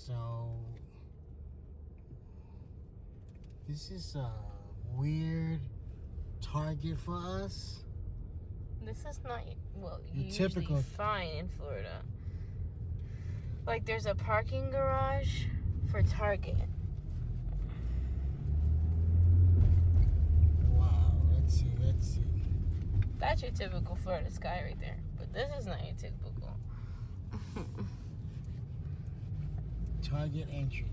So this is a weird Target for us. This is not, well, Your you typical usually find in Florida. Like, there's a parking garage for Target. Wow, let's see. That's your typical Florida sky right there. But this is not your typical. Target entry.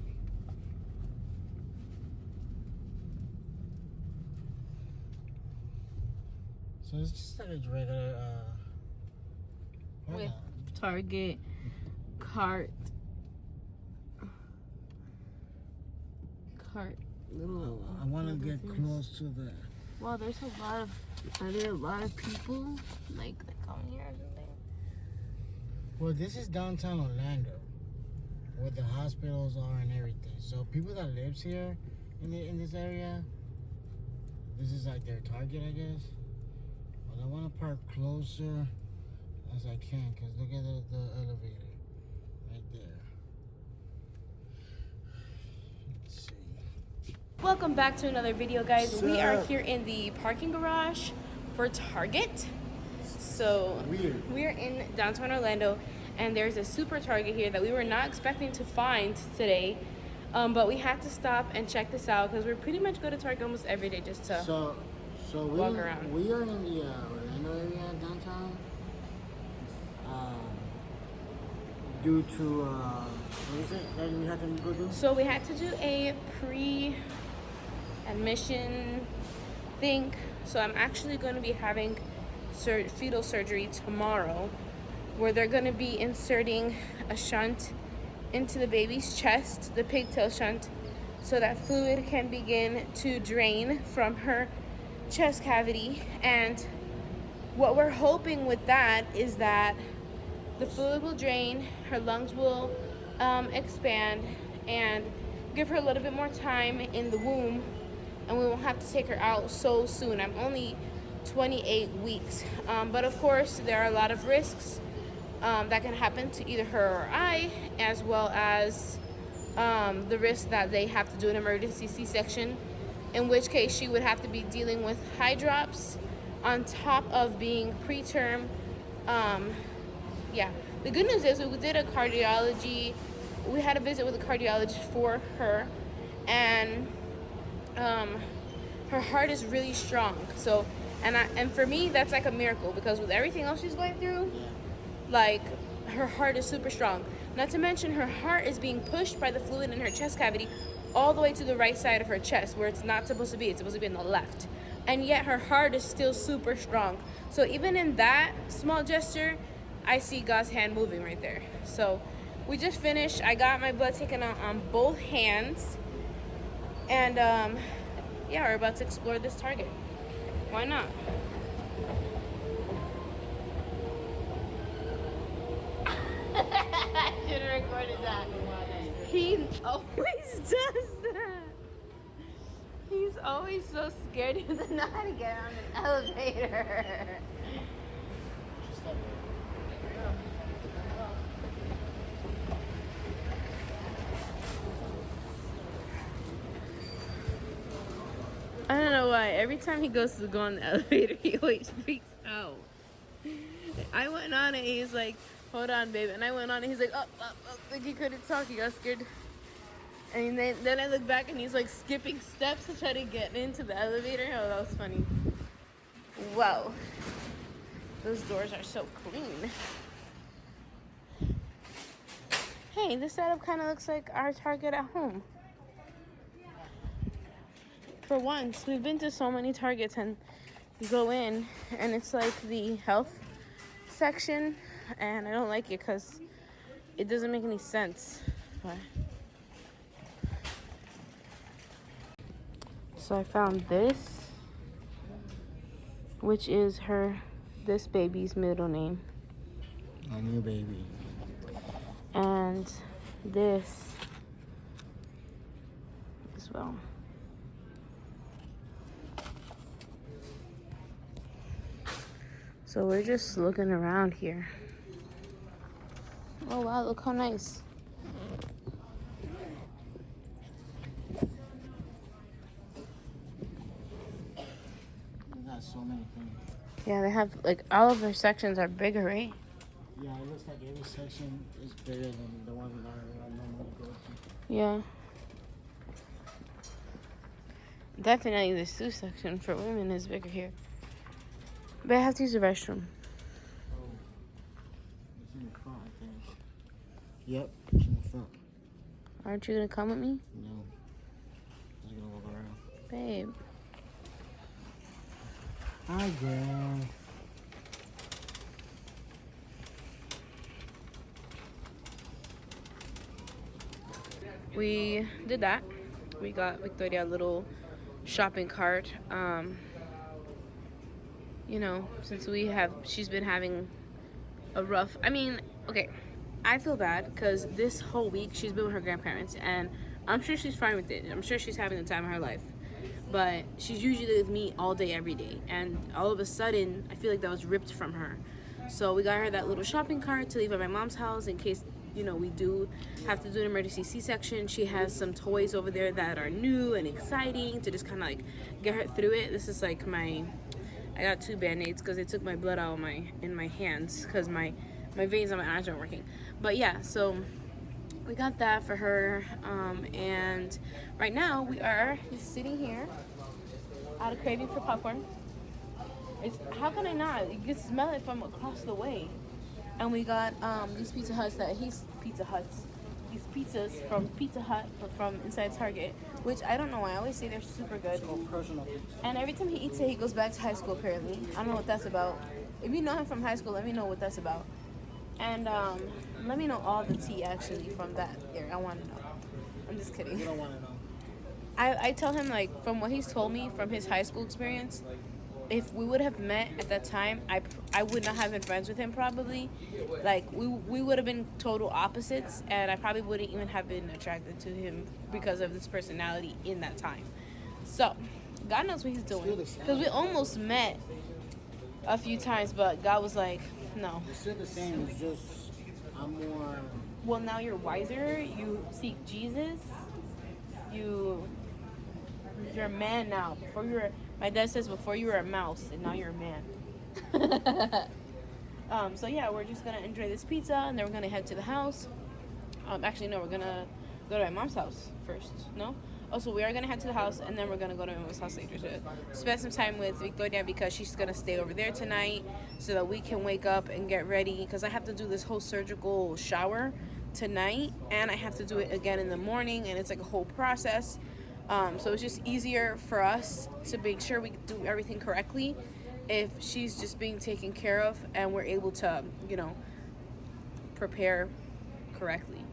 So it's just like a regular hold With on. Target cart little. I want to get things. close to the. Well, there's a lot of. Are there a lot of people like that come here or something? Well, this is downtown Orlando, where the hospitals are and everything. So people that lives here in this area, this is like their Target, I guess. But I want to park closer as I can, because look at the elevator right there. Let's see. Welcome back to another video, guys. What's We are up? here in the parking garage for Target. So Weird. we're in downtown Orlando, and there's a super Target here that we were not expecting to find today. But we had to stop and check this out because we pretty much go to Target almost every day just to So walk around. we are in the Orlando area downtown. Due to what is it that we had to go do? So we had to do a pre-admission thing. So I'm actually going to be having fetal surgery tomorrow, where they're going to be inserting a shunt into the baby's chest, the pigtail shunt, so that fluid can begin to drain from her chest cavity. And what we're hoping with that is that the fluid will drain, her lungs will expand, and give her a little bit more time in the womb, and we won't have to take her out so soon. I'm only 28 weeks. But of course, there are a lot of risks that can happen to either her or I, as well as the risk that they have to do an emergency C-section, in which case she would have to be dealing with high drops on top of being preterm. Yeah, the good news is we did a cardiology. We had a visit with a cardiologist for her, and her heart is really strong. So, and for me, that's like a miracle, because with everything else she's going through, like, her heart is super strong. Not to mention, her heart is being pushed by the fluid in her chest cavity all the way to the right side of her chest, where it's not supposed to be. It's supposed to be in the left. And yet her heart is still super strong. So even in that small gesture, I see God's hand moving right there. So we just finished. I got my blood taken out on both hands. And yeah, we're about to explore this Target. Why not? I should have recorded that. He always does that. He's always so scared. He doesn't know how to get on an elevator. I don't know why. Every time he goes to go on the elevator, he always freaks out. I went on it. He's like, "Hold on, babe." And I went on it. He's like, "Up." Like he couldn't talk. He got scared. And then I look back and he's like skipping steps to try to get into the elevator. Oh, that was funny. Wow. Those doors are so clean. Hey, this setup kind of looks like our Target at home. For once, we've been to so many Targets, and you go in and it's like the health section, and I don't like it because it doesn't make any sense. But so I found this, which is this baby's middle name. A new baby. And this as well. So we're just looking around here. Oh wow, look how nice. so many things. Yeah, they have like all of their sections are bigger, right? Yeah, it looks like every section is bigger than the one that I normally go to. Yeah. Definitely the Sue section for women is bigger here. But I have to use the restroom. Oh, it's in the front, I think. Yep, it's in the front. Aren't you gonna come with me? No, just gonna walk around. Babe. Hi, girl. We did that. We got Victoria a little shopping cart. You know, since she's been having a rough, okay, I feel bad because this whole week she's been with her grandparents and I'm sure she's fine with it. I'm sure she's having the time of her life. But she's usually with me all day, every day. And all of a sudden, I feel like that was ripped from her. So we got her that little shopping cart to leave at my mom's house in case, you know, we do have to do an emergency C-section. She has some toys over there that are new and exciting to just kind of like get her through it. This is like I got 2 Band-Aids because they took my blood out of in my hands because my veins on my eyes aren't working. But yeah, so we got that for her, and right now we are just sitting here out of craving for popcorn. How can I not? You can smell it from across the way. And we got these these pizzas from Pizza Hut, but from inside Target, which I don't know why. I always say they're super good. Personal. And every time he eats it, he goes back to high school, apparently. I don't know what that's about. If you know him from high school, let me know what that's about. And let me know all the tea, actually, from that area. I want to know. I'm just kidding. You don't want to know. I tell him, like, from what he's told me from his high school experience, if we would have met at that time, I would not have been friends with him, probably. Like, we would have been total opposites, and I probably wouldn't even have been attracted to him because of his personality in that time. So, God knows what he's doing. Because we almost met a few times, but God was like, no. It's still the same. It's just I'm more. Well, now you're wiser. You seek Jesus. You're a man now. My dad says before you were a mouse, and now you're a man. So yeah, we're just gonna enjoy this pizza, and then we're gonna head to the house. Actually, no, we're gonna go to my mom's house first. No. Also, we are gonna head to the house, and then we're gonna go to my mom's house later to spend some time with Victoria because she's gonna stay over there tonight, so that we can wake up and get ready. Because I have to do this whole surgical shower tonight, and I have to do it again in the morning, and it's like a whole process. So it's just easier for us to make sure we do everything correctly if she's just being taken care of and we're able to, you know, prepare correctly.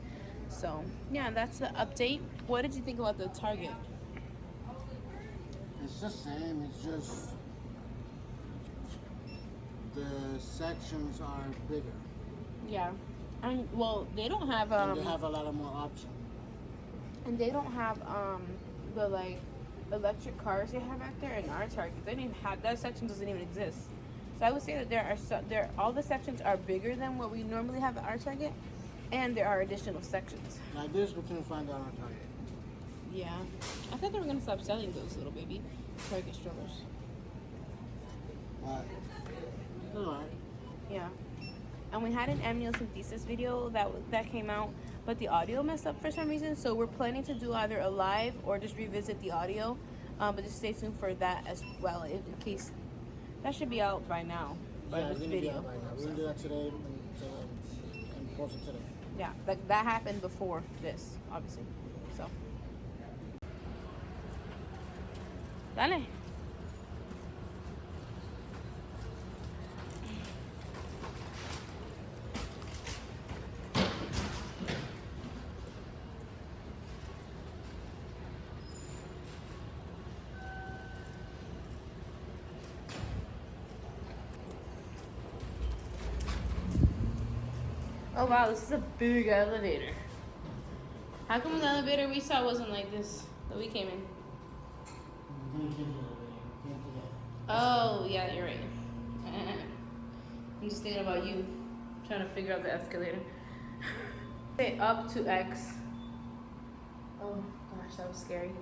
So yeah, that's the update. What did you think about the Target? It's the same. It's just the sections are bigger. Yeah. Well, they don't have And they have a lot of more options. and they don't have the like electric cars they have back there in our Target. They didn't even have that section. Doesn't even exist. So I would say that all the sections are bigger than what we normally have at our Target, and there are additional sections. Like this, we couldn't find that on Target. Yeah, I thought they were gonna stop selling those little baby Target strollers. It's alright. Yeah, and we had an amniocentesis video that came out, but the audio messed up for some reason. So we're planning to do either a live or just revisit the audio. But just stay tuned for that as well, in case that should be out by now. Yeah, This it's gonna video. be out right now. We're gonna do that today and post it today. Yeah, that happened before this, obviously. So. Dale. Oh wow, this is a big elevator. How come the elevator we saw wasn't like this that we came in? Oh, yeah, you're right. I'm just thinking about you trying to figure out the escalator. Say up to X. Oh gosh, that was scary.